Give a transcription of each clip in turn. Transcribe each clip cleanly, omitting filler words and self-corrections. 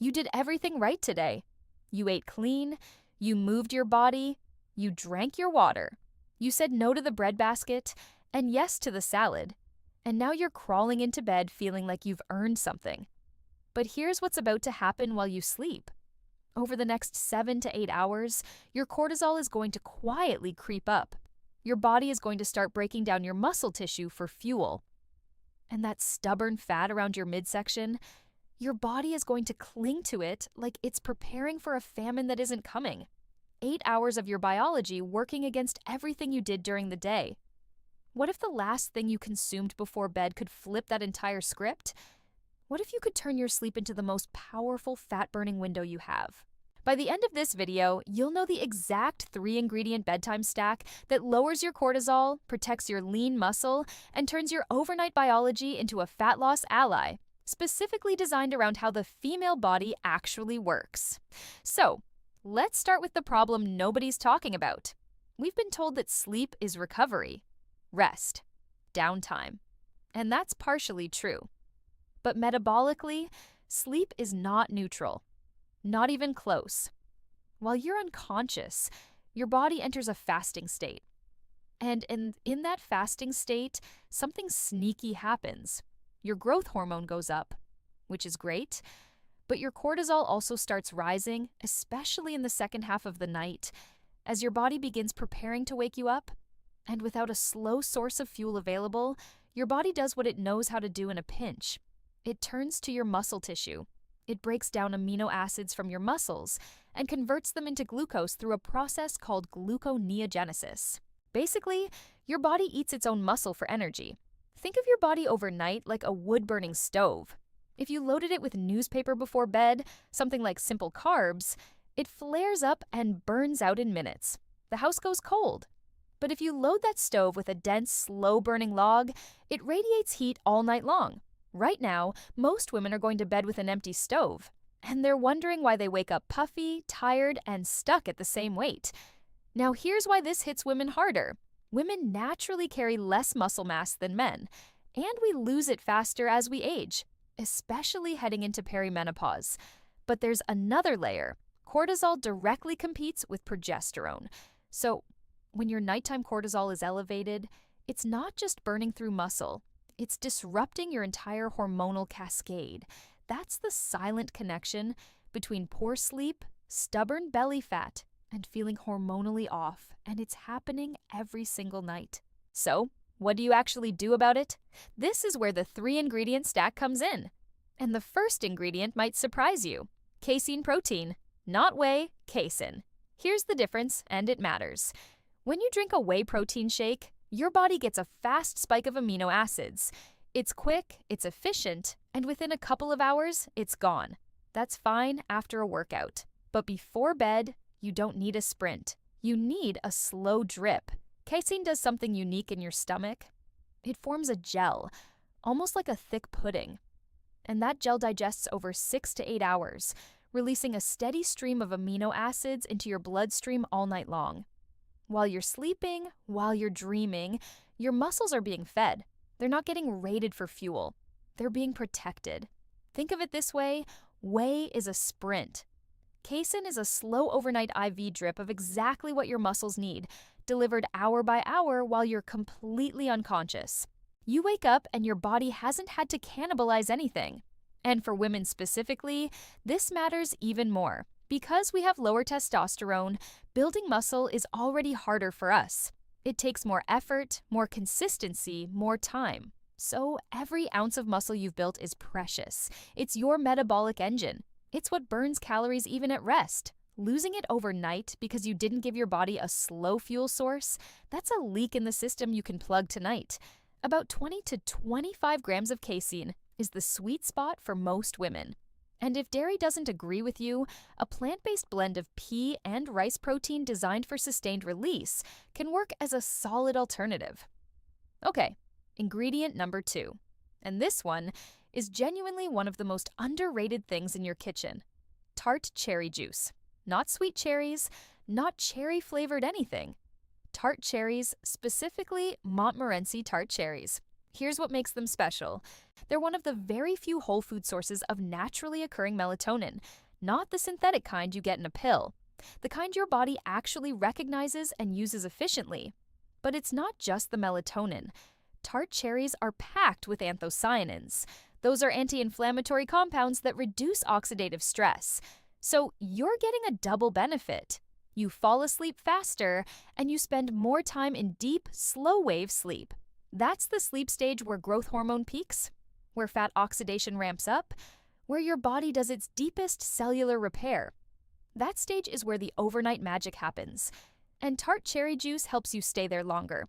You did everything right today. You ate clean, you moved your body, you drank your water, you said no to the bread basket and yes to the salad, and now you're crawling into bed feeling like you've earned something. But here's what's about to happen while you sleep. Over the next 7 to 8 hours, your cortisol is going to quietly creep up. Your body is going to start breaking down your muscle tissue for fuel. And that stubborn fat around your midsection, your body is going to cling to it like it's preparing for a famine that isn't coming. 8 hours of your biology working against everything you did during the day. What if the last thing you consumed before bed could flip that entire script? What if you could turn your sleep into the most powerful fat-burning window you have? By the end of this video, you'll know the exact 3-ingredient bedtime stack that lowers your cortisol, protects your lean muscle, and turns your overnight biology into a fat loss ally, specifically designed around how the female body actually works. So, let's start with the problem nobody's talking about. We've been told that sleep is recovery, rest, downtime, and that's partially true. But metabolically, sleep is not neutral, not even close. While you're unconscious, your body enters a fasting state. And in that fasting state, something sneaky happens. Your growth hormone goes up, which is great, but your cortisol also starts rising, especially in the second half of the night, as your body begins preparing to wake you up. And without a slow source of fuel available, your body does what it knows how to do in a pinch. It turns to your muscle tissue. It breaks down amino acids from your muscles and converts them into glucose through a process called gluconeogenesis. Basically, your body eats its own muscle for energy. Think of your body overnight like a wood-burning stove. If you loaded it with newspaper before bed, something like simple carbs, it flares up and burns out in minutes. The house goes cold. But if you load that stove with a dense, slow-burning log, it radiates heat all night long. Right now, most women are going to bed with an empty stove, and they're wondering why they wake up puffy, tired, and stuck at the same weight. Now here's why this hits women harder. Women naturally carry less muscle mass than men, and we lose it faster as we age, especially heading into perimenopause. But there's another layer. Cortisol directly competes with progesterone. So when your nighttime cortisol is elevated, it's not just burning through muscle. It's disrupting your entire hormonal cascade. That's the silent connection between poor sleep, stubborn belly fat, and feeling hormonally off, and it's happening every single night. So, what do you actually do about it? This is where the 3-ingredient stack comes in. And the first ingredient might surprise you. Casein protein. Not whey, casein. Here's the difference, and it matters. When you drink a whey protein shake, your body gets a fast spike of amino acids. It's quick, it's efficient, and within a couple of hours, it's gone. That's fine after a workout. But before bed, you don't need a sprint. You need a slow drip. Casein does something unique in your stomach. It forms a gel, almost like a thick pudding. And that gel digests over 6 to 8 hours, releasing a steady stream of amino acids into your bloodstream all night long. While you're sleeping, while you're dreaming, your muscles are being fed. They're not getting raided for fuel. They're being protected. Think of it this way, whey is a sprint. Casein is a slow overnight IV drip of exactly what your muscles need, delivered hour by hour while you're completely unconscious. You wake up and your body hasn't had to cannibalize anything. And for women specifically, this matters even more. Because we have lower testosterone, building muscle is already harder for us. It takes more effort, more consistency, more time. So every ounce of muscle you've built is precious. It's your metabolic engine. It's what burns calories even at rest. Losing it overnight because you didn't give your body a slow fuel source, that's a leak in the system you can plug tonight. About 20 to 25 grams of casein is the sweet spot for most women. And if dairy doesn't agree with you, a plant-based blend of pea and rice protein designed for sustained release can work as a solid alternative. Okay, ingredient number 2. And this one is genuinely one of the most underrated things in your kitchen. Tart cherry juice. Not sweet cherries, not cherry-flavored anything. Tart cherries, specifically Montmorency tart cherries. Here's what makes them special. They're one of the very few whole food sources of naturally occurring melatonin, not the synthetic kind you get in a pill, the kind your body actually recognizes and uses efficiently. But it's not just the melatonin. Tart cherries are packed with anthocyanins. Those are anti-inflammatory compounds that reduce oxidative stress. So you're getting a double benefit. You fall asleep faster, and you spend more time in deep, slow-wave sleep. That's the sleep stage where growth hormone peaks, where fat oxidation ramps up, where your body does its deepest cellular repair. That stage is where the overnight magic happens, and tart cherry juice helps you stay there longer.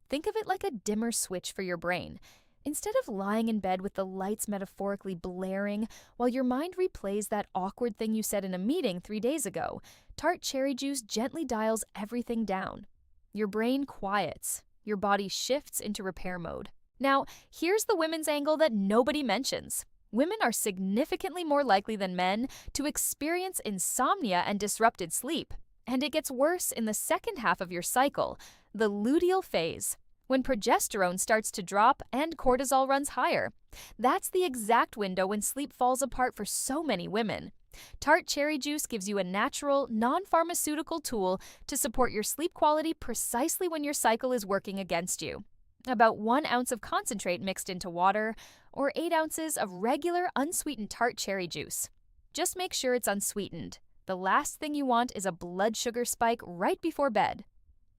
Think of it like a dimmer switch for your brain. Instead of lying in bed with the lights metaphorically blaring while your mind replays that awkward thing you said in a meeting 3 days ago, tart cherry juice gently dials everything down. Your brain quiets. Your body shifts into repair mode. Now, here's the women's angle that nobody mentions. Women are significantly more likely than men to experience insomnia and disrupted sleep. And it gets worse in the second half of your cycle, the luteal phase, when progesterone starts to drop and cortisol runs higher. That's the exact window when sleep falls apart for so many women. Tart cherry juice gives you a natural, non-pharmaceutical tool to support your sleep quality precisely when your cycle is working against you. About 1 ounce of concentrate mixed into water, or 8 ounces of regular unsweetened tart cherry juice. Just make sure it's unsweetened. The last thing you want is a blood sugar spike right before bed.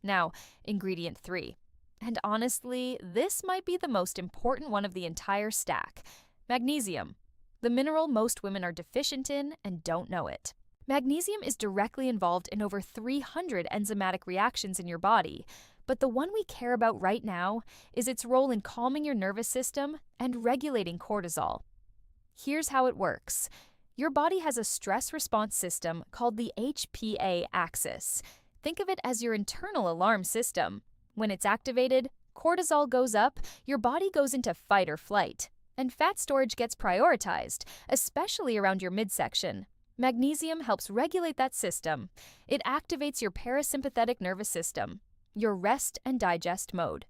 Now, ingredient 3. And honestly, this might be the most important one of the entire stack: magnesium. The mineral most women are deficient in and don't know it. Magnesium is directly involved in over 300 enzymatic reactions in your body, but the one we care about right now is its role in calming your nervous system and regulating cortisol. Here's how it works. Your body has a stress response system called the HPA axis. Think of it as your internal alarm system. When it's activated, cortisol goes up, your body goes into fight or flight, and fat storage gets prioritized, especially around your midsection. Magnesium helps regulate that system. It activates your parasympathetic nervous system, your rest and digest mode.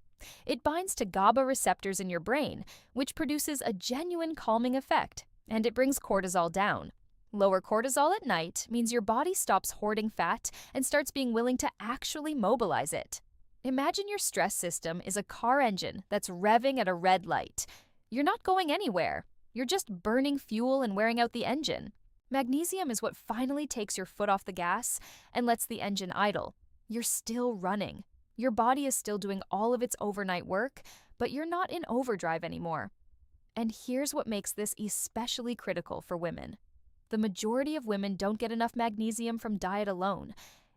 It binds to GABA receptors in your brain, which produces a genuine calming effect, and it brings cortisol down. Lower cortisol at night means your body stops hoarding fat and starts being willing to actually mobilize it. Imagine your stress system is a car engine that's revving at a red light. You're not going anywhere. You're just burning fuel and wearing out the engine. Magnesium is what finally takes your foot off the gas and lets the engine idle. You're still running. Your body is still doing all of its overnight work, but you're not in overdrive anymore. And here's what makes this especially critical for women. The majority of women don't get enough magnesium from diet alone,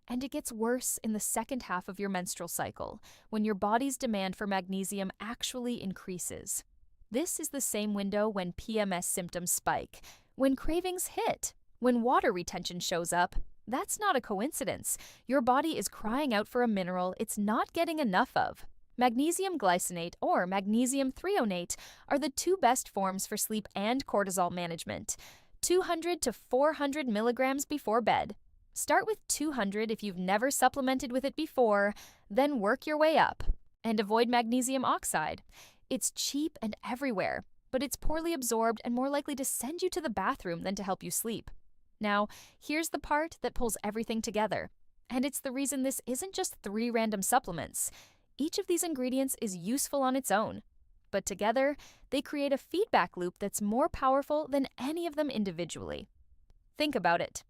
and it gets worse in the second half of your menstrual cycle, when your body's demand for magnesium actually increases. This is the same window when PMS symptoms spike, when cravings hit, when water retention shows up. That's not a coincidence. Your body is crying out for a mineral it's not getting enough of. Magnesium glycinate or magnesium threonate are the 2 best forms for sleep and cortisol management. 200 to 400 milligrams before bed. Start with 200 if you've never supplemented with it before, then work your way up. And avoid magnesium oxide. It's cheap and everywhere, but it's poorly absorbed and more likely to send you to the bathroom than to help you sleep. Now, here's the part that pulls everything together. And it's the reason this isn't just 3 random supplements. Each of these ingredients is useful on its own. But together, they create a feedback loop that's more powerful than any of them individually. Think about it.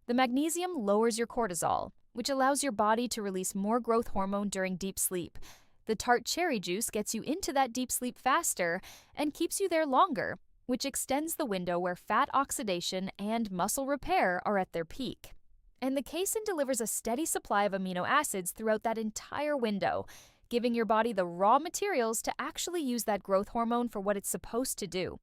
The magnesium lowers your cortisol, which allows your body to release more growth hormone during deep sleep. The tart cherry juice gets you into that deep sleep faster and keeps you there longer, which extends the window where fat oxidation and muscle repair are at their peak. And the casein delivers a steady supply of amino acids throughout that entire window, giving your body the raw materials to actually use that growth hormone for what it's supposed to do: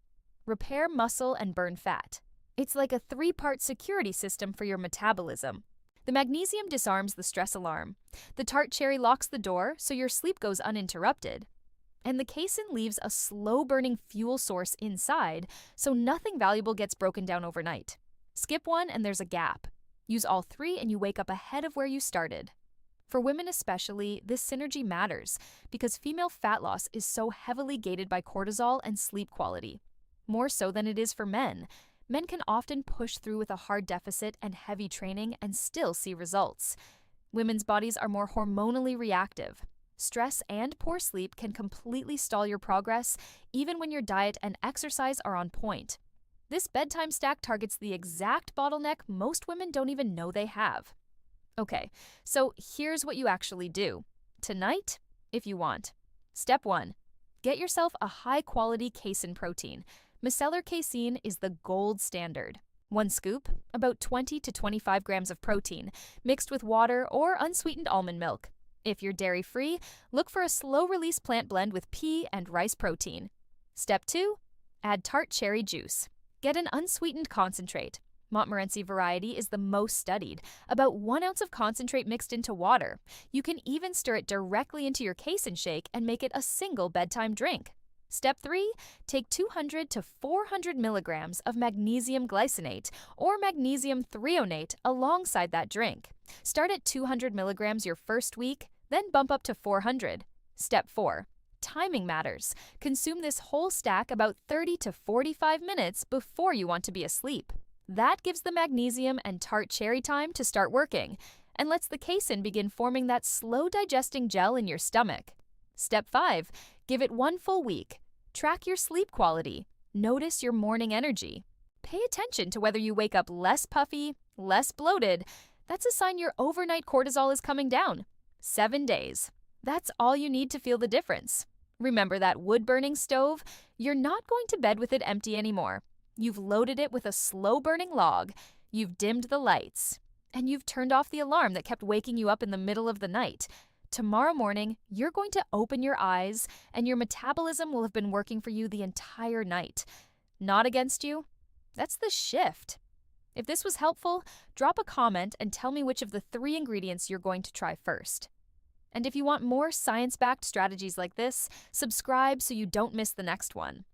repair muscle and burn fat. It's like a 3-part security system for your metabolism. The magnesium disarms the stress alarm. The tart cherry locks the door so your sleep goes uninterrupted. And the casein leaves a slow-burning fuel source inside, so nothing valuable gets broken down overnight. Skip one and there's a gap. Use all 3 and you wake up ahead of where you started. For women especially, this synergy matters because female fat loss is so heavily gated by cortisol and sleep quality. More so than it is for men. Men can often push through with a hard deficit and heavy training and still see results. Women's bodies are more hormonally reactive. Stress and poor sleep can completely stall your progress, even when your diet and exercise are on point. This bedtime stack targets the exact bottleneck most women don't even know they have. Okay, so here's what you actually do. Tonight, if you want. Step 1. Get yourself a high-quality casein protein. Micellar casein is the gold standard. 1 scoop, about 20 to 25 grams of protein, mixed with water or unsweetened almond milk. If you're dairy-free, look for a slow-release plant blend with pea and rice protein. Step 2. Add tart cherry juice. Get an unsweetened concentrate. Montmorency variety is the most studied, about 1 ounce of concentrate mixed into water. You can even stir it directly into your casein shake and make it a single bedtime drink. Step 3, take 200 to 400 milligrams of magnesium glycinate or magnesium threonate alongside that drink. Start at 200 milligrams your first week, then bump up to 400. Step 4. Timing matters. Consume this whole stack about 30 to 45 minutes before you want to be asleep. That gives the magnesium and tart cherry time to start working and lets the casein begin forming that slow-digesting gel in your stomach. Step 5. Give it 1 full week. Track your sleep quality. Notice your morning energy. Pay attention to whether you wake up less puffy, less bloated. That's a sign your overnight cortisol is coming down. 7 days. That's all you need to feel the difference. Remember that wood-burning stove? You're not going to bed with it empty anymore. You've loaded it with a slow-burning log, you've dimmed the lights, and you've turned off the alarm that kept waking you up in the middle of the night. Tomorrow morning, you're going to open your eyes, and your metabolism will have been working for you the entire night. Not against you. That's the shift. If this was helpful, drop a comment and tell me which of the 3 ingredients you're going to try first. And if you want more science-backed strategies like this, subscribe so you don't miss the next one.